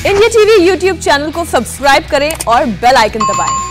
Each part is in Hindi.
इंडिया टीवी यूट्यूब चैनल को सब्सक्राइब करें और बेल आइकन दबाएं।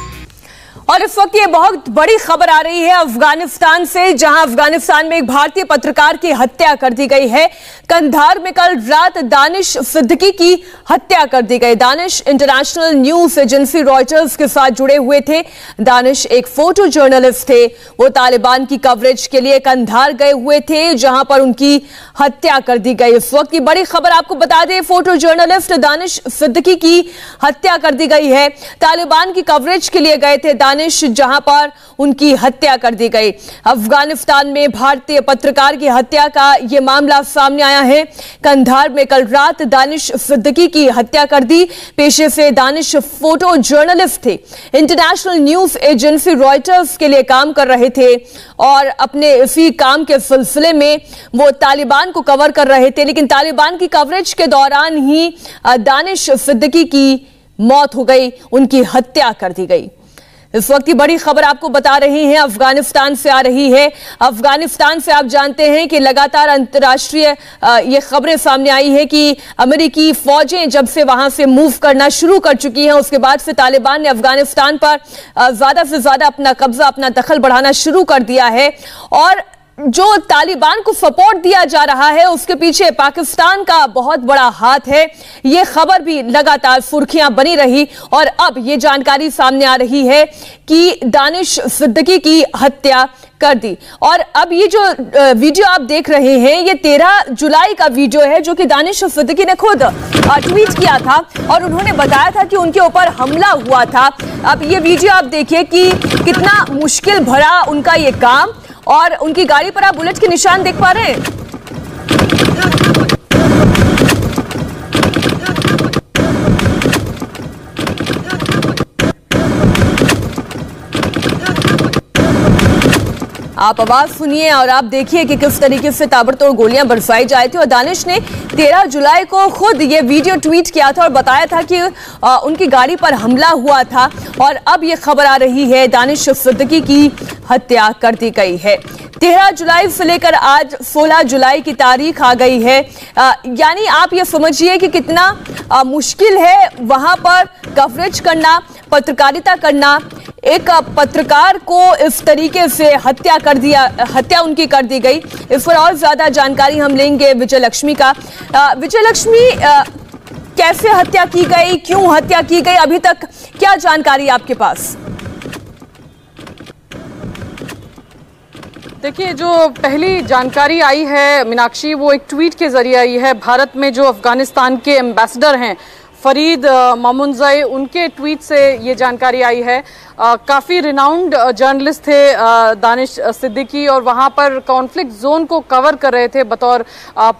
और इस वक्त ये बहुत बड़ी खबर आ रही है अफगानिस्तान से, जहां अफगानिस्तान में एक भारतीय पत्रकार की हत्या कर दी गई है। कंधार में कल रात दानिश सिद्दीकी की हत्या कर दी गई। Danish international news agency Reuters के साथ जुड़े हुए थे। दानिश एक फोटो जर्नलिस्ट थे। वो तालिबान की कवरेज के लिए कंधार गए हुए थे, जहां पर उनकी हत्या कर दी गई। इस वक्त की बड़ी खबर आपको बता दें, फोटो जर्नलिस्ट दानिश सिद्दीकी की हत्या कर दी गई है। तालिबान की कवरेज के लिए गए थे दानिश, जहां पर उनकी हत्या कर दी गई। अफगानिस्तान में भारतीय पत्रकार की हत्या का यह मामला सामने आया है। कंधार में कल रात दानिश सिद्दीकी की हत्या कर दी। पेशे से दानिश फोटो जर्नलिस्ट थे। इंटरनेशनल न्यूज एजेंसी रॉयटर्स के लिए काम कर रहे थे और अपने इसी काम के सिलसिले में वो तालिबान को कवर कर रहे थे, लेकिन तालिबान की कवरेज के दौरान ही दानिश सिद्दीकी की मौत हो गई, उनकी हत्या कर दी गई। इस वक्त की बड़ी खबर आपको बता रही है, अफगानिस्तान से आ रही है। अफगानिस्तान से आप जानते हैं कि लगातार अंतर्राष्ट्रीय ये खबरें सामने आई है कि अमेरिकी फौजें जब से वहां से मूव करना शुरू कर चुकी हैं, उसके बाद से तालिबान ने अफगानिस्तान पर ज्यादा से ज्यादा अपना कब्जा, अपना दखल बढ़ाना शुरू कर दिया है। और जो तालिबान को सपोर्ट दिया जा रहा है, उसके पीछे पाकिस्तान का बहुत बड़ा हाथ है। यह खबर भी लगातार सुर्खियां बनी रही और अब यह जानकारी सामने आ रही है कि दानिश सिद्दीकी की हत्या कर दी। और अब ये जो वीडियो आप देख रहे हैं, ये 13 जुलाई का वीडियो है, जो कि दानिश सिद्दीकी ने खुद ट्वीट किया था और उन्होंने बताया था कि उनके ऊपर हमला हुआ था। अब ये वीडियो आप देखिए कि कितना मुश्किल भरा उनका ये काम, और उनकी गाड़ी पर आप बुलेट के निशान देख पा रहे हैं। आप आवाज सुनिए और आप देखिए कि किस तरीके से ताबड़तोड़ गोलियां बरसाई जा रही थी। और दानिश ने 13 जुलाई को खुद ये वीडियो ट्वीट किया था और बताया था कि उनकी गाड़ी पर हमला हुआ था। और अब ये खबर आ रही है दानिश सिद्दीकी की हत्या कर दी गई है। 13 जुलाई से लेकर आज 16 जुलाई की तारीख आ गई है। यानी आप ये समझिए कि कितना मुश्किल है वहां पर कवरेज करना, पत्रकारिता करना। एक पत्रकार को इस तरीके से हत्या उनकी कर दी गई। इस पर और ज्यादा जानकारी हम लेंगे विजय लक्ष्मी का। विजय लक्ष्मी, कैसे हत्या की गई, क्यों हत्या की गई, अभी तक क्या जानकारी आपके पास? देखिए, जो पहली जानकारी आई है मीनाक्षी, वो एक ट्वीट के जरिए आई है। भारत में जो अफगानिस्तान के एम्बेसडर हैं फरीद मामुनजई, उनके ट्वीट से ये जानकारी आई है। काफ़ी रिनाउंड जर्नलिस्ट थे दानिश सिद्दीकी, और वहाँ पर कॉन्फ्लिक्ट जोन को कवर कर रहे थे बतौर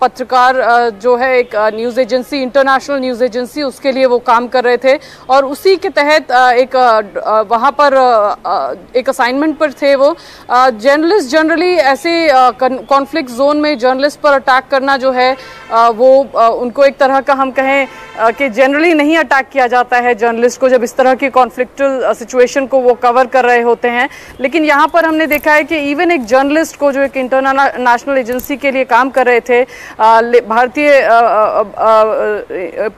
पत्रकार। जो है एक news agency, international news agency, उसके लिए वो काम कर रहे थे। और उसी के तहत वहाँ पर एक असाइनमेंट पर थे वो। जर्नलिस्ट जनरली ऐसे कॉन्फ्लिक्ट जोन में जर्नलिस्ट पर अटैक करना जो है वो उनको एक तरह का हम कहें कि जनरली नहीं अटैक किया जाता है जर्नलिस्ट को जब इस तरह की कॉन्फ्लिक्टल सिचुएशन को वो कवर कर रहे होते हैं। लेकिन यहाँ पर हमने देखा है कि इवन एक जर्नलिस्ट को, जो एक इंटरनेशनल एजेंसी के लिए काम कर रहे थे, भारतीय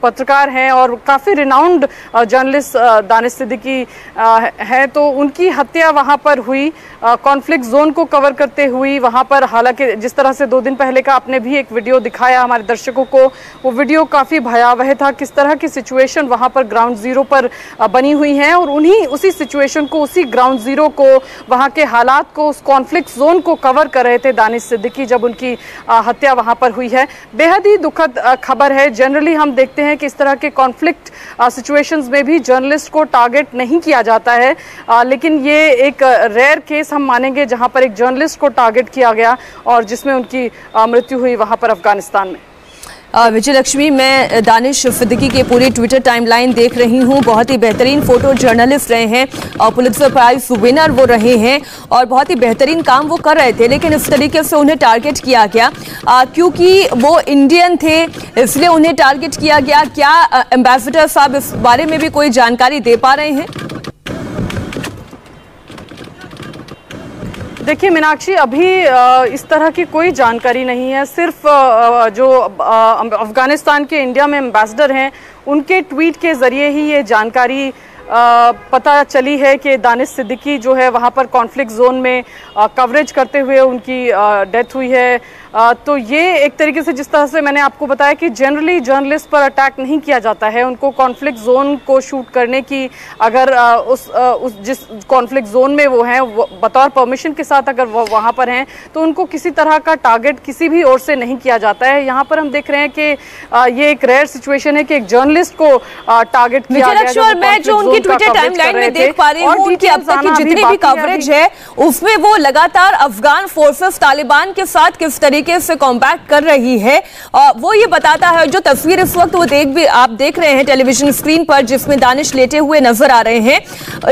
पत्रकार हैं और काफ़ी रिनाउंड जर्नलिस्ट दानिश सिद्दीकी है, तो उनकी हत्या वहाँ पर हुई कॉन्फ्लिक्ट जोन को कवर करते हुई। वहाँ पर हालांकि जिस तरह से 2 दिन पहले का आपने भी एक वीडियो दिखाया हमारे दर्शकों को, वो वीडियो काफ़ी भयावह था। किस तरह की सिचुएशन वहाँ पर ग्राउंड जीरो पर बनी हुई है, और उसी सिचुएशन को, उसी ग्राउंड जीरो को, वहाँ के हालात को, उस कॉन्फ्लिक्ट जोन को कवर कर रहे थे दानिश सिद्दीकी जब उनकी हत्या वहाँ पर हुई है। बेहद ही दुखद खबर है। जनरली हम देखते हैं कि इस तरह के कॉन्फ्लिक्ट सिचुएशंस में भी जर्नलिस्ट को टारगेट नहीं किया जाता है, लेकिन ये एक रेयर केस हम मानेंगे जहाँ पर एक जर्नलिस्ट को टारगेट किया गया और जिसमें उनकी मृत्यु हुई वहाँ पर अफगानिस्तान में। विजय लक्ष्मी, मैं दानिश सिद्दीकी के पूरी ट्विटर टाइमलाइन देख रही हूं। बहुत ही बेहतरीन फोटो जर्नलिस्ट रहे हैं और पुलित्जर प्राइज विनर वो रहे हैं और बहुत ही बेहतरीन काम वो कर रहे थे। लेकिन इस तरीके से उन्हें टारगेट किया गया क्योंकि वो इंडियन थे, इसलिए उन्हें टारगेट किया गया। क्या एम्बेसडर साहब इस बारे में भी कोई जानकारी दे पा रहे हैं? देखिए मीनाक्षी, अभी इस तरह की कोई जानकारी नहीं है। सिर्फ जो अफगानिस्तान के इंडिया में एम्बेसडर हैं उनके ट्वीट के जरिए ही ये जानकारी पता चली है कि दानिश सिद्दीकी जो है वहाँ पर कॉन्फ्लिक्ट जोन में कवरेज करते हुए उनकी डेथ हुई है। तो ये एक तरीके से, जिस तरह से मैंने आपको बताया कि जनरली जर्नलिस्ट पर अटैक नहीं किया जाता है, उनको कॉन्फ्लिक्ट जोन को शूट करने की अगर उस जिस कॉन्फ्लिक्ट जोन में वो हैं बतौर परमिशन के साथ अगर वो वहाँ पर हैं तो उनको किसी तरह का टारगेट किसी भी ओर से नहीं किया जाता है। यहाँ पर हम देख रहे हैं कि ये एक रेयर सिचुएशन है कि एक जर्नलिस्ट को टारगेट किया गया। मैं जो उनकी ट्विटर टाइमलाइन में देख पा रही हूँ, उनकी अब तक की जितनी भी कवरेज है उसमें वो लगातार अफगान फोर्सेस तालिबान के साथ किस तरीके से कॉम्बैट कर रही है वो ये बताता है। जो तस्वीर इस वक्त वो आप देख रहे हैं टेलीविजन स्क्रीन पर, जिसमें दानिश लेटे हुए नजर आ रहे हैं,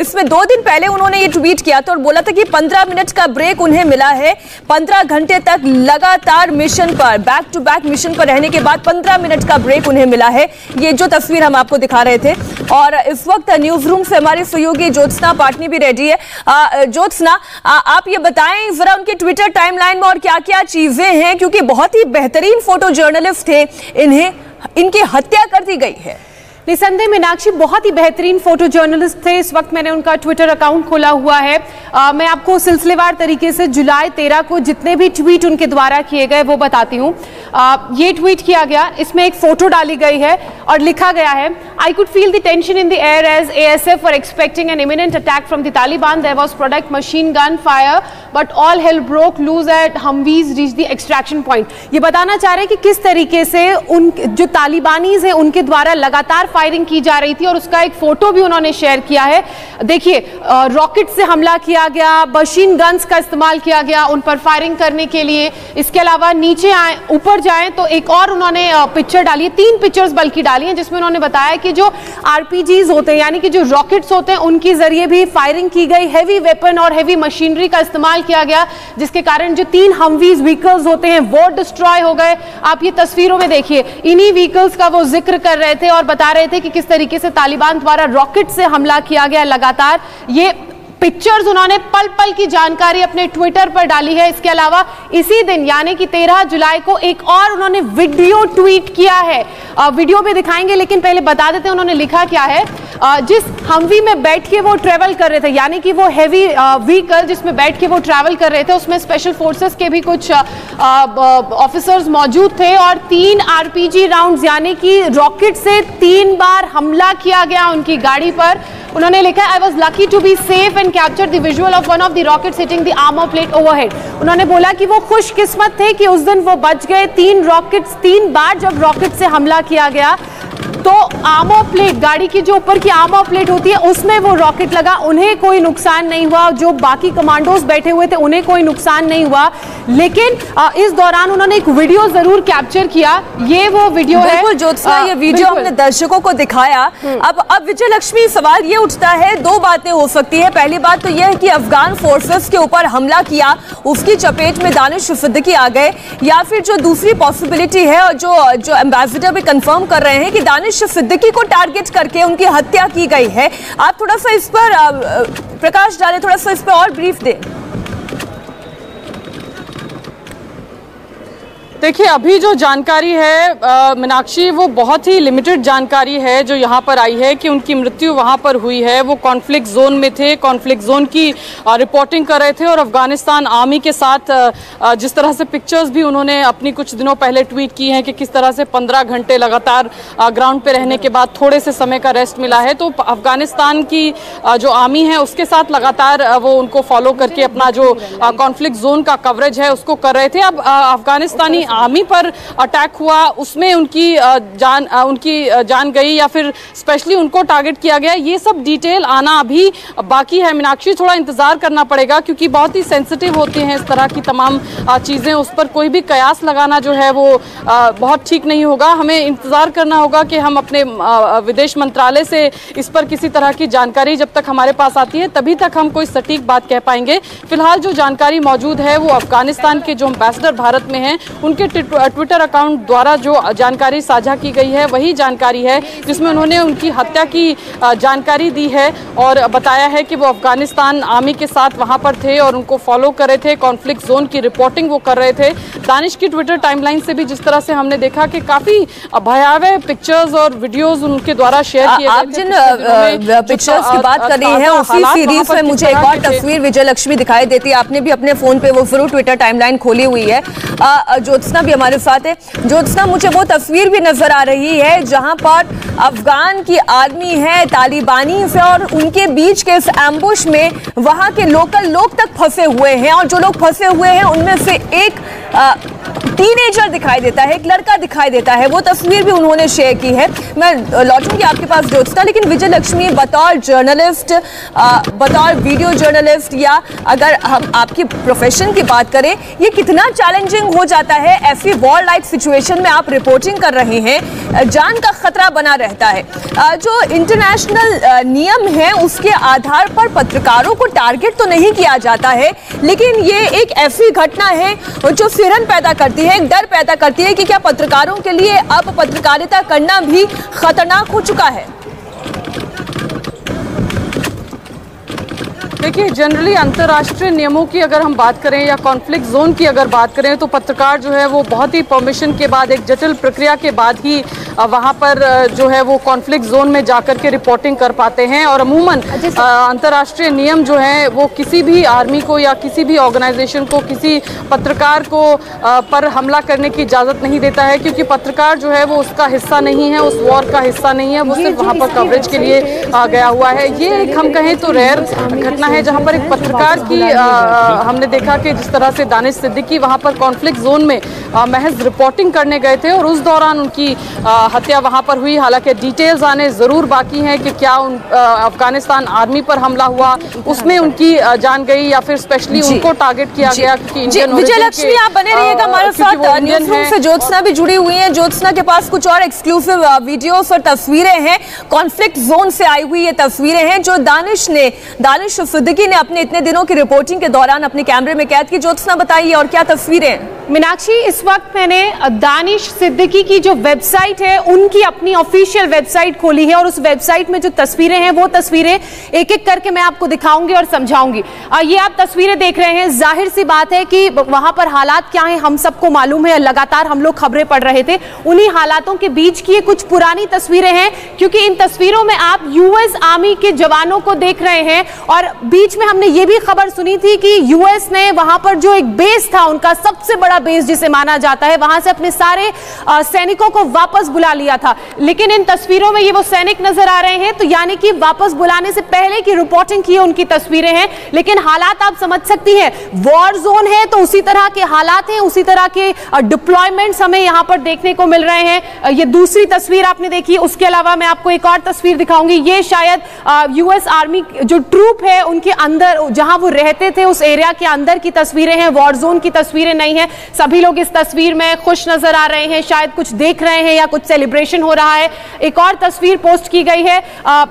इसमें 2 दिन पहले उन्होंने ये ट्वीट किया था और बोला था कि 15 मिनट का ब्रेक उन्हें मिला है। 15 घंटे तक लगातार मिशन पर, बैक टू बैक मिशन पर रहने के बाद 15 मिनट का ब्रेक उन्हें मिला है। ये जो तस्वीर हम आपको दिखा रहे थे। और इस वक्त न्यूज रूम से हमारी सहयोगी ज्योत्सना पाटनी भी रेडी है। ज्योत्सना, आप ये बताएं जरा उनके ट्विटर टाइमलाइन में और क्या क्या चीजें हैं, क्योंकि बहुत ही बेहतरीन फोटो जर्नलिस्ट थे, इनकी हत्या कर दी गई है। निसंदेह मीनाक्षी बहुत ही बेहतरीन फोटो जर्नलिस्ट थे। इस वक्त मैंने उनका ट्विटर अकाउंट खोला हुआ है। मैं आपको सिलसिलेवार तरीके से जुलाई 13 को जितने भी ट्वीट उनके द्वारा किए गए वो बताती हूँ। ये ट्वीट किया गया, इसमें एक फोटो डाली गई है और लिखा गया है, I could feel the tension in the air as ASF were expecting an imminent attack from the Taliban. There was sporadic machine gun fire but all hell broke loose at Humvees reach the extraction point. ये बताना चाह रहे हैं कि किस तरीके से उन जो तालिबानीज हैं उनके द्वारा लगातार फायरिंग की जा रही थी और उसका एक फोटो भी उन्होंने शेयर किया है। देखिए, रॉकेट से हमला किया गया, मशीन गन्स का इस्तेमाल किया गया उन पर फायरिंग करने के लिए। इसके अलावा नीचे आए, ऊपर जाएं तो एक और उन्होंने पिक्चर डाली है, 3 पिक्चर्स बल्कि डाली हैं, जिसमें उन्होंने बताया कि जो RPGs होते हैं यानी कि जो रॉकेट्स होते हैं उनके जरिए भी फायरिंग की गई, हैवी वेपन और हैवी मशीनरी का इस्तेमाल किया गया, जिसके कारण जो 3 हमवीज व्हीकल्स होते हैं वो डिस्ट्रॉय हो गए। आप ये तस्वीरों में देखिए, इन्हीं व्हीकल्स का वो जिक्र कर रहे थे और बता रहे थे कि किस तरीके से तालिबान द्वारा रॉकेट से हमला किया गया लगातार। ये पिक्चर्स उन्होंने पल पल की जानकारी अपने ट्विटर पर डाली है। इसके अलावा इसी दिन यानी कि 13 जुलाई को एक और उन्होंने वीडियो ट्वीट किया है। वीडियो भी दिखाएंगे लेकिन पहले बता देते हैं उन्होंने लिखा क्या है। जिस हमवी में बैठ के वो ट्रेवल कर रहे थे, यानी कि वो हैवी व्हीकल जिसमें बैठ के वो ट्रैवल कर रहे थे, उसमें स्पेशल फोर्सेस के भी कुछ ऑफिसर्स मौजूद थे और 3 RPG राउंड्स यानी कि रॉकेट से 3 बार हमला किया गया उनकी गाड़ी पर। उन्होंने लिखा है, I was lucky to be safe and capture the visual of one of the rockets hitting the armour plate overhead. उन्होंने बोला कि वो खुशकिस्मत थे कि उस दिन वो बच गए। 3 रॉकेट्स 3 बार जब रॉकेट से हमला किया गया तो आर्मर प्लेट, गाड़ी की जो ऊपर की आर्मर प्लेट होती है उसमें वो रॉकेट लगा, उन्हें कोई नुकसान नहीं हुआ। जो बाकी कमांडोज बैठे हुए थे उन्हें कोई नुकसान नहीं हुआ। लेकिन इस दौरान उन्होंने एक वीडियो जरूर कैप्चर किया। ये वो वीडियो है ज्योत्सना, ये वीडियो हमने दर्शकों को दिखाया। अब विजय लक्ष्मी, सवाल ये उठता है, 2 बातें हो सकती है। पहली बात तो यह है कि अफगान फोर्सेस के ऊपर हमला किया, उसकी चपेट में दानिश सिद्दीकी आ गए, या फिर जो दूसरी पॉसिबिलिटी है और जो एम्बेसडर भी कंफर्म कर रहे हैं कि दानिश सिद्दीकी को टारगेट करके उनकी हत्या की गई है। आप थोड़ा सा इस पर प्रकाश डालें, थोड़ा सा इस पर और ब्रीफ दें। देखिए, अभी जो जानकारी है मीनाक्षी, वो बहुत ही लिमिटेड जानकारी है जो यहाँ पर आई है कि उनकी मृत्यु वहाँ पर हुई है। वो कॉन्फ्लिक्ट जोन में थे, कॉन्फ्लिक्ट जोन की रिपोर्टिंग कर रहे थे और अफगानिस्तान आर्मी के साथ जिस तरह से पिक्चर्स भी उन्होंने अपनी कुछ दिनों पहले ट्वीट की हैं कि किस तरह से 15 घंटे लगातार ग्राउंड पे रहने के बाद थोड़े से समय का रेस्ट मिला है। तो अफगानिस्तान की जो आर्मी है उसके साथ लगातार वो उनको फॉलो करके अपना जो कॉन्फ्लिक्ट जोन का कवरेज है उसको कर रहे थे। अब अफगानिस्तानी आर्मी पर अटैक हुआ, उसमें उनकी जान गई या फिर स्पेशली उनको टारगेट किया गया, ये सब डिटेल आना अभी बाकी है मीनाक्षी। थोड़ा इंतजार करना पड़ेगा क्योंकि बहुत ही सेंसिटिव होती हैं इस तरह की तमाम चीजें, उस पर कोई भी कयास लगाना जो है वो बहुत ठीक नहीं होगा। हमें इंतजार करना होगा कि हम अपने विदेश मंत्रालय से इस पर किसी तरह की जानकारी जब तक हमारे पास आती है तभी तक हम कोई सटीक बात कह पाएंगे। फिलहाल जो जानकारी मौजूद है वो अफगानिस्तान के जो एम्बेसडर भारत में हैं उनके उनके ट्विटर अकाउंट द्वारा जो जानकारी साझा की गई है वही जानकारी है जिसमें उन्होंने उनकी हत्या की जानकारी दी है और बताया है कि वो अफगानिस्तान आर्मी के साथ वहां पर थे और उनको फॉलो कर रहे थे, कॉन्फ्लिक्ट जोन की रिपोर्टिंग वो कर रहे थे। दानिश की ट्विटर टाइमलाइन से भी जिस तरह से हमने देखा कि काफी भयावह पिक्चर्स और वीडियोस उनके द्वारा शेयर किए गए। आप जिन पिक्चर्स की बात कर रही हैं उसी सीरीज में मुझे एक और तस्वीर विजय लक्ष्मी दिखाई देती है। आपने भी अपने फोन पे वो जरूर ट्विटर टाइमलाइन खोली हुई है। ज्योत्सना भी हमारे साथ है। ज्योत्सना, मुझे वो तस्वीर भी नजर आ रही है जहां पर अफगान की आर्मी है तालिबानी से और उनके बीच के इस एम्बुश में वहां के लोकल लोग तक फंसे हुए हैं और जो लोग फंसे हुए हैं उनमें से एक टीनेजर दिखाई देता है, एक लड़का दिखाई देता है। वो तस्वीर भी उन्होंने शेयर की है। मैं लौटूंगी आपके पास ज्योत्सना, लेकिन विजय लक्ष्मी बतौर जर्नलिस्ट, बतौर वीडियो जर्नलिस्ट या अगर हम आपकी प्रोफेशन की बात करें, ये कितना चैलेंजिंग हो जाता है ऐसी वॉर लाइक सिचुएशन में आप रिपोर्टिंग कर रहे हैं, जान का खतरा बना रहता है। जो इंटरनेशनल नियम है उसके आधार पर पत्रकारों को टारगेट तो नहीं किया जाता है, लेकिन ये एक ऐसी घटना है जो सिरन पैदा करती है, एक डर पैदा करती है कि क्या पत्रकारों के लिए अब पत्रकारिता करना भी खतरनाक हो चुका है। देखिए, जनरली अंतर्राष्ट्रीय नियमों की अगर हम बात करें या कॉन्फ्लिक्ट जोन की अगर बात करें तो पत्रकार जो है वो बहुत ही परमिशन के बाद, एक जटिल प्रक्रिया के बाद ही वहाँ पर जो है वो कॉन्फ्लिक्ट जोन में जाकर के रिपोर्टिंग कर पाते हैं। और अमूमन अंतर्राष्ट्रीय नियम जो है वो किसी भी आर्मी को या किसी भी ऑर्गेनाइजेशन को, किसी पत्रकार को पर हमला करने की इजाज़त नहीं देता है, क्योंकि पत्रकार जो है वो उसका हिस्सा नहीं है, उस वॉर का हिस्सा नहीं है, वो सिर्फ वहाँ पर कवरेज के लिए गया हुआ है। ये एक हम कहें तो रेयर घटना है जहां पर एक पत्रकार की हमने देखा कि जिस तरह से दानिश सिद्दीकी वहां पर कॉन्फ्लिक्ट जोन में महज रिपोर्टिंग करने गए थे और उस दौरान उनकी हत्या वहां पर हुई। हालांकि डिटेल्स आने जरूर बाकी हैं कि क्या अफगानिस्तान आर्मी पर हमला हुआ उसमें उनकी जान गई या फिर स्पेशली उनको टारगेट किया गया। विजय लक्ष्मी, आप बने रहिएगा हमारे साथ। न्यूज़ रूम से ज्योत्सना भी जुड़ी हुई है। ज्योत्सना के पास कुछ और एक्सक्लूसिव वीडियोस और तस्वीरें हैं, कॉन्फ्लिक्ट जोन से आई हुई ये तस्वीरें हैं जो दानिश सिद्दीकी ने अपने इतने दिनों की रिपोर्टिंग के दौरान अपने कैमरे में कैद की। ज्योत्सना बताइए और क्या तस्वीरें। मीनाक्षी, इस वक्त मैंने दानिश सिद्दीकी की जो वेबसाइट है उनकी अपनी ऑफिशियल वेबसाइट खोली है और उस वेबसाइट में जो तस्वीरें हैं वो तस्वीरें एक एक करके मैं आपको दिखाऊंगी और समझाऊंगी। ये आप तस्वीरें देख रहे हैं, जाहिर सी बात है कि वहां पर हालात क्या हैं हम सबको मालूम है, लगातार हम लोग खबरें पढ़ रहे थे। उन्हीं हालातों के बीच की ये कुछ पुरानी तस्वीरें हैं, क्योंकि इन तस्वीरों में आप यूएस आर्मी के जवानों को देख रहे हैं और बीच में हमने ये भी खबर सुनी थी कि यूएस ने वहां पर जो एक बेस था, उनका सबसे बड़ा बेस जिसे माना जाता है, वहां से अपने सारे सैनिकों को वापस बुला लिया था। लेकिन इन तस्वीरों में ये वो सैनिक नजर आ रहे हैं, तो यानी कि वापस बुलाने से पहले की रिपोर्टिंग की उनकी तस्वीरें हैं। लेकिन हालात आप समझ सकती हैं, वॉर जोन है तो उसी तरह के हालात हैं, उसी तरह के डिप्लॉयमेंट्स हमें यहां पर देखने को मिल रहे हैं। ये दूसरी तस्वीर आपने देखी, उसके अलावा मैं आपको एक और तस्वीर दिखाऊंगी। ये शायद यूएस आर्मी जो ट्रूप है उनके अंदर जहां वो रहते थे उस एरिया के अंदर की तस्वीरें हैं, वॉर जोन की तस्वीरें नहीं है। सभी लोग इस तस्वीर में खुश नजर आ रहे हैं, शायद कुछ देख रहे हैं या कुछ सेलिब्रेशन हो रहा है। एक और तस्वीर पोस्ट की गई है,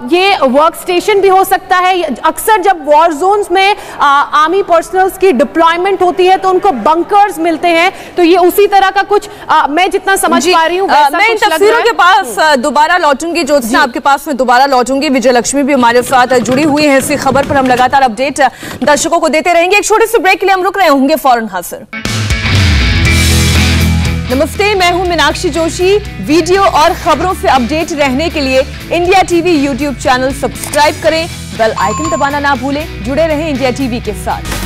ये वर्क स्टेशन भी हो सकता है। अक्सर जब वॉर जोन्स में आर्मी पर्सनल्स की डिप्लॉयमेंट होती है तो उनको बंकर्स मिलते हैं, तो ये उसी तरह का कुछ मैं जितना समझ पा रही हूँ मैं इन तस्वीरों के पास दोबारा लौटूंगी। ज्योत्सना, आपके पास में दोबारा लौटूंगी। विजय लक्ष्मी भी हमारे साथ जुड़ी हुई है, इसी खबर पर हम लगातार अपडेट दर्शकों को देते रहेंगे। एक छोटे से ब्रेक के लिए हम रुक रहे होंगे, फौरन हाजिर। नमस्ते, मैं हूं मीनाक्षी जोशी। वीडियो और खबरों से अपडेट रहने के लिए India TV YouTube channel subscribe करें, बेल आइकन दबाना ना भूलें। जुड़े रहें इंडिया टीवी के साथ।